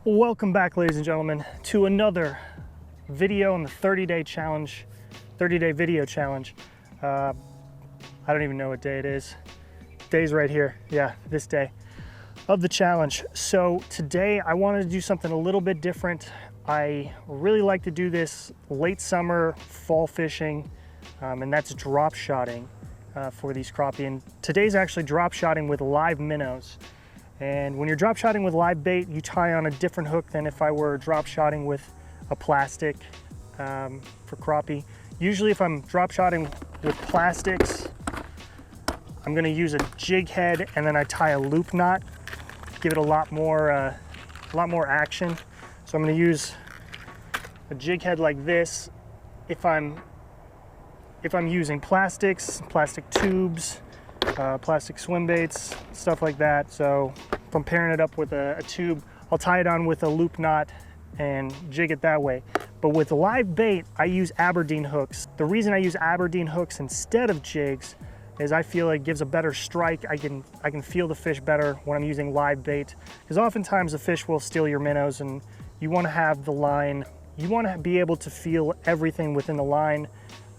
Welcome back, ladies and gentlemen, to another video on the 30-day challenge, 30-day video challenge. I don't even know what day it is. Day's right here. Yeah, this day of the challenge. So today I wanted to do something a little bit different. I really like to do this late summer, fall fishing, and that's drop shotting for these crappie. And today's actually drop shotting with live minnows. And when you're drop shotting with live bait, you tie on a different hook than if I were drop shotting with a plastic for crappie. Usually if I'm drop shotting with plastics, I'm gonna use a jig head and then I tie a loop knot, give it a lot more action. So I'm gonna use a jig head like this if I'm using plastics, plastic tubes, plastic swim baits, stuff like that. So if I'm pairing it up with a tube, I'll tie it on with a loop knot and jig it that way. But with live bait, I use Aberdeen hooks. The reason I use Aberdeen hooks instead of jigs is I feel it gives a better strike. I can feel the fish better when I'm using live bait, because oftentimes the fish will steal your minnows and you want to have the line, you want to be able to feel everything within the line.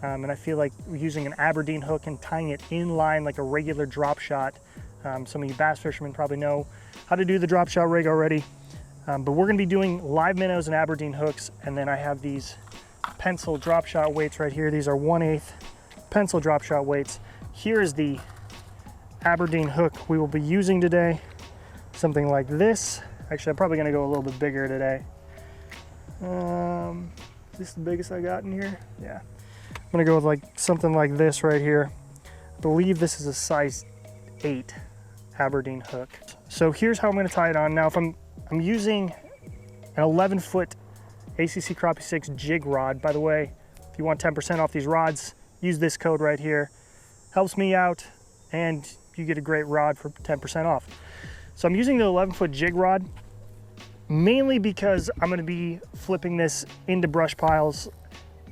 And I feel like using an Aberdeen hook and tying it in line like a regular drop shot. Some of you bass fishermen probably know how to do the drop shot rig already. But we're gonna be doing live minnows and Aberdeen hooks. And then I have these pencil drop shot weights right here. These are 1/8 pencil drop shot weights. Here is the Aberdeen hook we will be using today. Something like this. Actually, I'm probably gonna go a little bit bigger today. Is this the biggest I got in here? Yeah. I'm gonna go with like something like this right here. I believe this is a size 8 Aberdeen hook. So here's how I'm gonna tie it on. Now if I'm using an 11-foot ACC Crappie 6 jig rod. By the way, if you want 10% off these rods, use this code right here. Helps me out and you get a great rod for 10% off. So I'm using the 11-foot jig rod mainly because I'm gonna be flipping this into brush piles,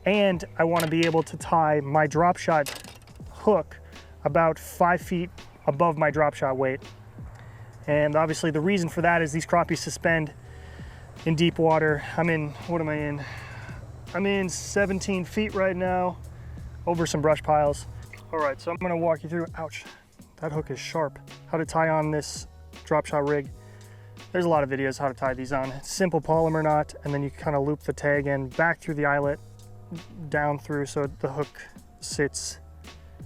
and I want to be able to tie my drop shot hook about 5 feet above my drop shot weight. And obviously the reason for that is these crappie suspend in deep water. What am I in? I'm in 17 feet right now over some brush piles. All right, so I'm gonna walk you through, ouch, that hook is sharp, how to tie on this drop shot rig. There's a lot of videos how to tie these on. It's simple polymer knot, and then you kind of loop the tag in back through the eyelet, down through, so the hook sits,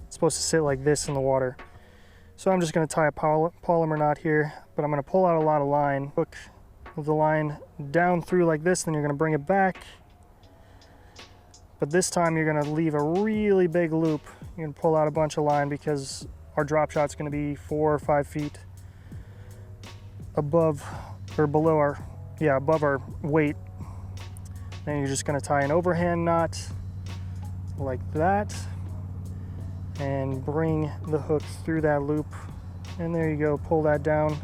it's supposed to sit like this in the water. So I'm just going to tie a polymer knot here, but I'm going to pull out a lot of line, hook the line down through like this, then you're going to bring it back, but this time you're going to leave a really big loop. You're going to pull out a bunch of line because our drop shot's going to be 4 or 5 feet above or below our, above our weight. Then you're just going to tie an overhand knot like that and bring the hook through that loop. And there you go, pull that down.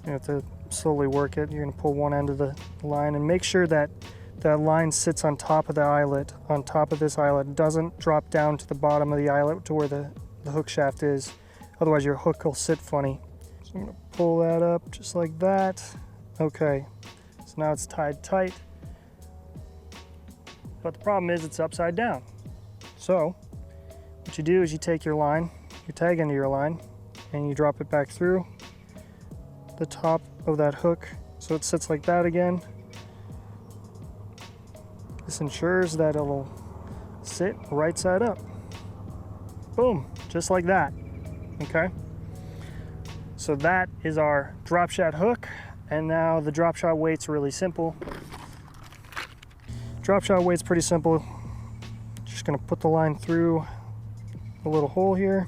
You have to slowly work it. You're going to pull one end of the line and make sure that that line sits on top of the eyelet, on top of this eyelet. It doesn't drop down to the bottom of the eyelet to where the hook shaft is. Otherwise your hook will sit funny. So I'm going to pull that up just like that. Okay, so now it's tied tight. But the problem is it's upside down. So what you do is you take your line, you tag into your line, and you drop it back through the top of that hook so it sits like that again. This ensures that it'll sit right side up. Boom, just like that. Okay. So that is our drop shot hook, and now the drop shot weight's really simple. Drop shot weight's pretty simple. Just gonna put the line through a little hole here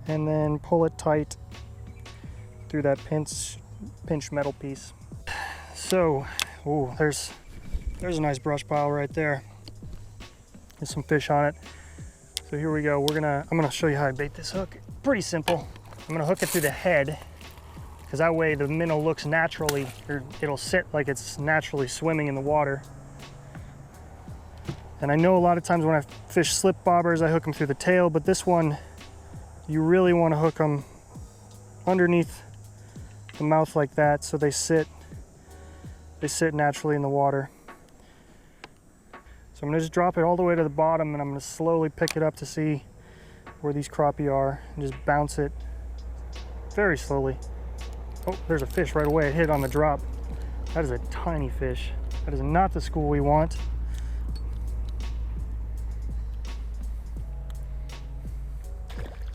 and then pull it tight through that pinch metal piece. So, ooh, there's a nice brush pile right there. There's some fish on it. So here we go. I'm gonna show you how I bait this hook. Pretty simple. I'm gonna hook it through the head, because that way the minnow looks naturally, or it'll sit like it's naturally swimming in the water. And I know a lot of times when I fish slip bobbers, I hook them through the tail, but this one, you really want to hook them underneath the mouth like that so they sit naturally in the water. So I'm gonna just drop it all the way to the bottom, and I'm gonna slowly pick it up to see where these crappie are and just bounce it very slowly. Oh, there's a fish right away. It hit on the drop. That is a tiny fish. That is not the school we want.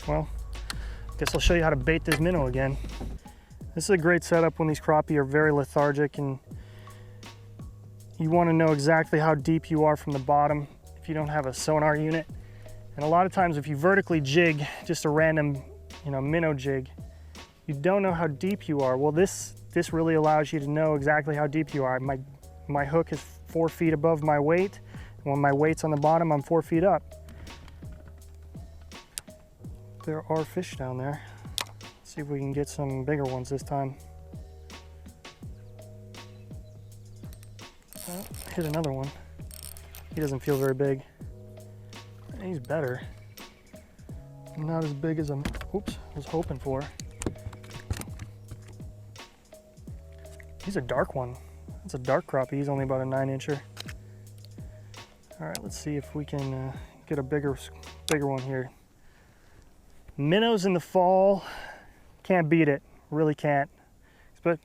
Well, guess I'll show you how to bait this minnow again. This is a great setup when these crappie are very lethargic and you want to know exactly how deep you are from the bottom if you don't have a sonar unit. And a lot of times if you vertically jig, just a random, minnow jig, you don't know how deep you are. Well, this really allows you to know exactly how deep you are. My hook is 4 feet above my weight. And when my weight's on the bottom, I'm 4 feet up. There are fish down there. Let's see if we can get some bigger ones this time. Oh, hit another one. He doesn't feel very big. He's better. Not as big as I was hoping for. He's a dark one. It's a dark crappie. He's only about a 9-incher. All right, let's see if we can get a bigger one here. Minnows in the fall, can't beat it, really can't. But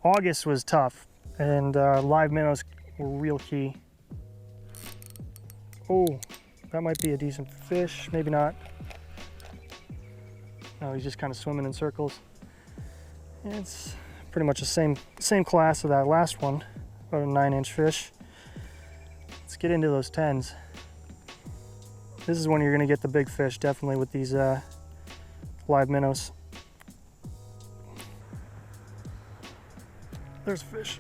August was tough, and live minnows were real key. Oh, that might be a decent fish, maybe not. No, he's just kind of swimming in circles. It's pretty much the same class of that last one, about a 9-inch fish. Let's get into those 10s. This is when you're gonna get the big fish, definitely with these live minnows. There's a fish.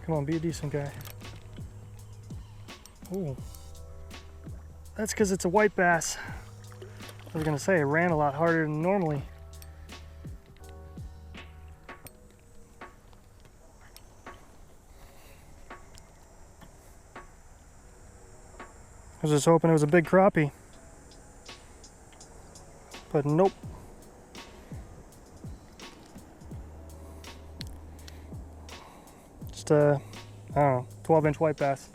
Come on, be a decent guy. Oh, that's because it's a white bass. I was gonna say it ran a lot harder than normally. I was just hoping it was a big crappie, but nope. Just I don't know, 12-inch white bass.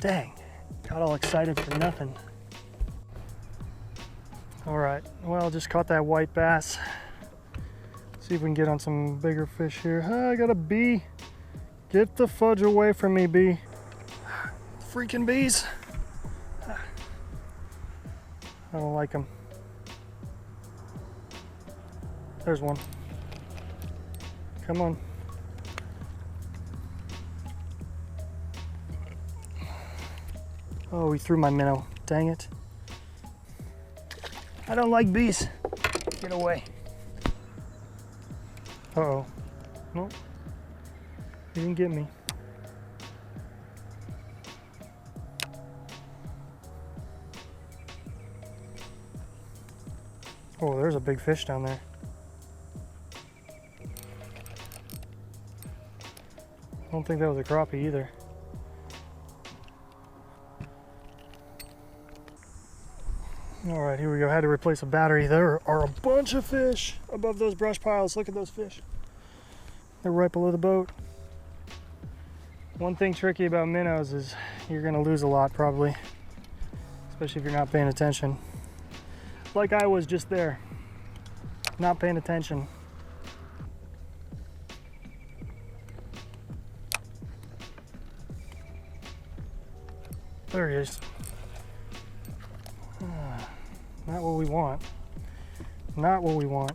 Dang, got all excited for nothing. All right, well, just caught that white bass. See if we can get on some bigger fish here. I got a bee. Get the fudge away from me, bee. Freaking bees. I don't like them. There's one. Come on. Oh, he threw my minnow. Dang it. I don't like bees. Get away. Uh-oh. Nope. He didn't get me. Oh, there's a big fish down there. I don't think that was a crappie either. All right, here we go. Had to replace a battery. There are a bunch of fish above those brush piles. Look at those fish. They're right below the boat. One thing tricky about minnows is you're gonna lose a lot probably, especially if you're not paying attention. Like I was just there, not paying attention. There he is. Not what we want. Not what we want.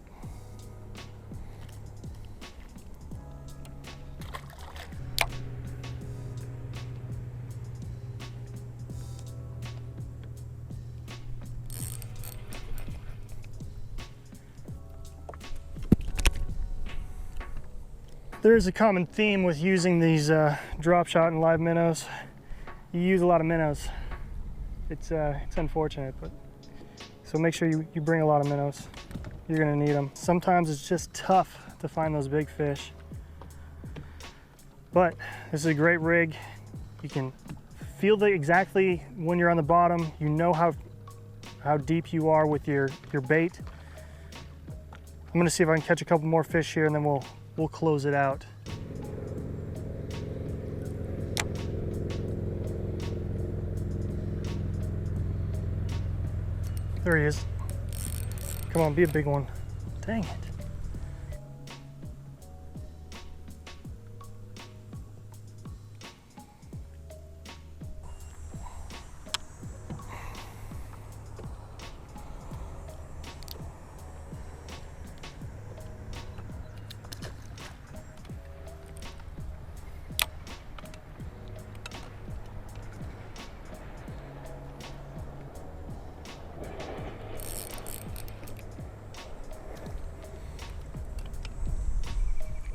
There's a common theme with using these drop shot and live minnows. You use a lot of minnows. It's unfortunate, but so make sure you bring a lot of minnows. You're gonna need them. Sometimes it's just tough to find those big fish. But this is a great rig. You can feel exactly when you're on the bottom. You know how deep you are with your bait. I'm gonna see if I can catch a couple more fish here, and then we'll close it out. There he is. Come on, be a big one. Dang it.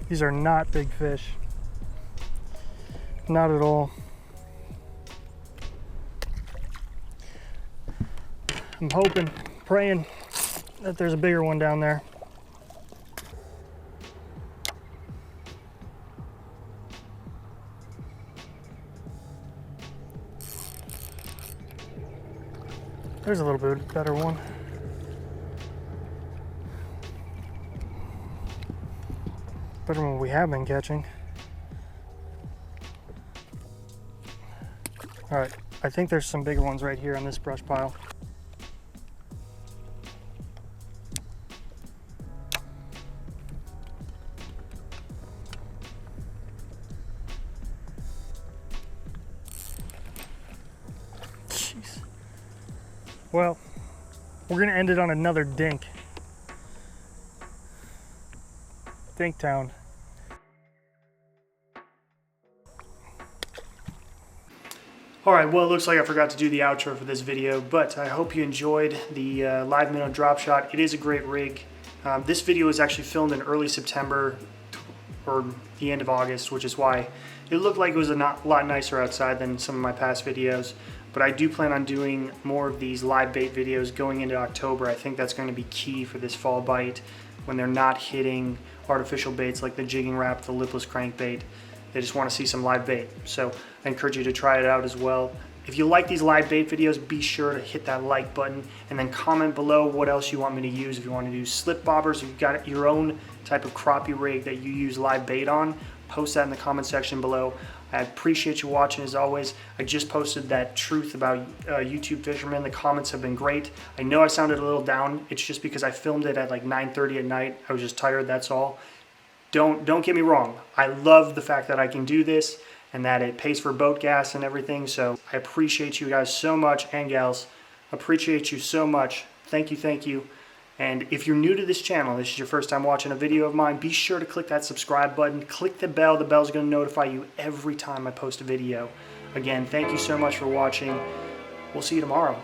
These are not big fish. Not at all. I'm hoping, praying that there's a bigger one down there. There's a little bit better one. Better than what we have been catching. All right, I think there's some bigger ones right here on this brush pile. Jeez. Well, we're gonna end it on another dink. Dink town. Alright, well, it looks like I forgot to do the outro for this video, but I hope you enjoyed the live minnow drop shot. It is a great rig. This video was actually filmed in early September or the end of August, which is why it looked like it was a lot nicer outside than some of my past videos. But I do plan on doing more of these live bait videos going into October. I think that's going to be key for this fall bite when they're not hitting artificial baits like the jigging Rap, the lipless crankbait. They just want to see some live bait. So I encourage you to try it out as well. If you like these live bait videos, be sure to hit that like button and then comment below what else you want me to use. If you want to do slip bobbers, if you've got your own type of crappie rig that you use live bait on, post that in the comment section below. I appreciate you watching as always. I just posted that truth about YouTube fishermen. The comments have been great. I know I sounded a little down. It's just because I filmed it at like 9:30 at night. I was just tired, that's all. Don't get me wrong. I love the fact that I can do this and that it pays for boat gas and everything. So I appreciate you guys so much, and gals. Appreciate you so much. Thank you, thank you. And if you're new to this channel, this is your first time watching a video of mine, be sure to click that subscribe button. Click the bell. The bell's going to notify you every time I post a video. Again, thank you so much for watching. We'll see you tomorrow.